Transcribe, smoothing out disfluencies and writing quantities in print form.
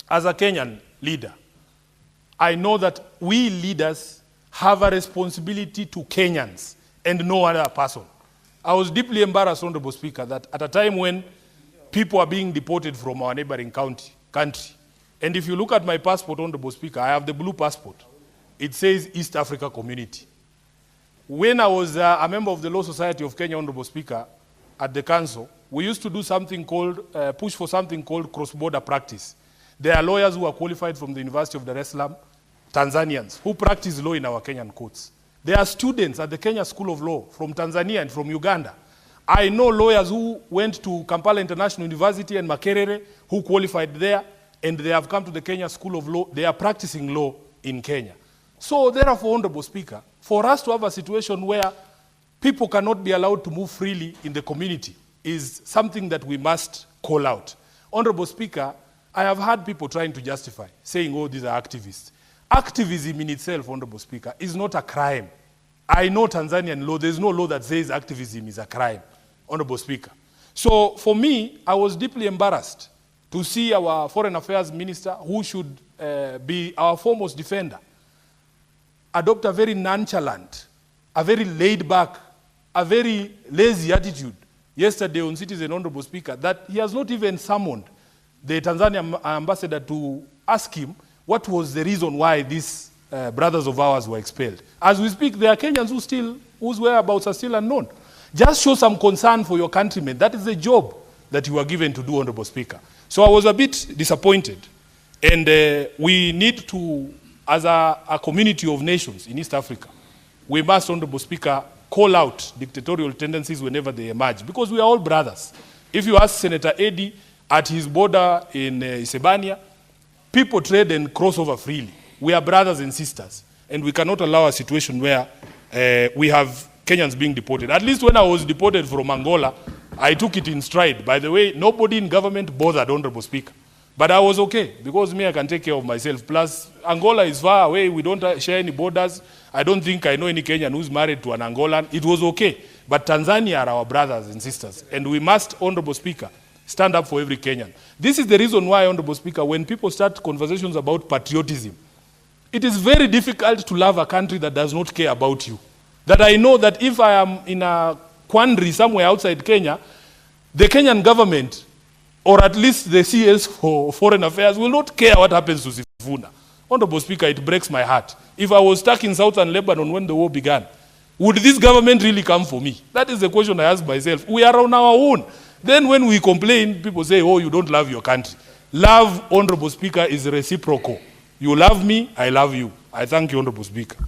as a Kenyan leader, I know that we leaders have a responsibility to Kenyans and no other person. I was deeply embarrassed, Honorable Speaker, that at a time when people are being deported from our neighboring country, and if you look at my passport, Honorable Speaker, I have the blue passport. It says East Africa Community. When I was a member of the Law Society of Kenya, Honorable Speaker, at the council, we used to do something called, push for something called cross-border practice. There are lawyers who are qualified from the University of Dar es Salaam, Tanzanians, who practice law in our Kenyan courts. There are students at the Kenya School of Law from Tanzania and from Uganda. I know lawyers who went to Kampala International University and Makerere, who qualified there, and they have come to the Kenya School of Law. They are practicing law in Kenya. So therefore, Honorable Speaker, for us to have a situation where people cannot be allowed to move freely in the community is something that we must call out. Honorable Speaker, I have had people trying to justify, saying, oh, these are activists. Activism in itself, Honorable Speaker, is not a crime. I know Tanzanian law, there's no law that says activism is a crime, Honorable Speaker. So for me, I was deeply embarrassed to see our Foreign Affairs Minister, who should be our foremost defender, adopt a very nonchalant, a very laid-back, a very lazy attitude yesterday on Citizen, Honorable Speaker, that he has not even summoned the Tanzanian ambassador to ask him what was the reason why these brothers of ours were expelled. As we speak, there are Kenyans whose whereabouts are still unknown. Just show some concern for your countrymen. That is the job that you are given to do, Honorable Speaker. So I was a bit disappointed. And we need to, as a community of nations in East Africa, we must, Honorable Speaker, call out dictatorial tendencies whenever they emerge, because we are all brothers. If you ask Senator Eddie at his border in Isebania, people trade and cross over freely. We are brothers and sisters, and we cannot allow a situation where we have Kenyans being deported. At least when I was deported from Angola, I took it in stride. By the way, nobody in government bothered, Honorable Speaker. But I was okay, because me, I can take care of myself. Plus, Angola is far away. We don't share any borders. I don't think I know any Kenyan who's married to an Angolan. It was okay. But Tanzania are our brothers and sisters. And we must, Honorable Speaker, stand up for every Kenyan. This is the reason why, Honorable Speaker, when people start conversations about patriotism, it is very difficult to love a country that does not care about you. That I know that if I am in a quandary somewhere outside Kenya, the Kenyan government, or at least the CS for Foreign Affairs, will not care what happens to Sifuna. Honorable Speaker, it breaks my heart. If I was stuck in southern Lebanon when the war began, would this government really come for me? That is the question I ask myself. We are on our own. Then when we complain, people say, oh, you don't love your country. Love, Honorable Speaker, is reciprocal. You love me, I love you. I thank you, Honorable Speaker.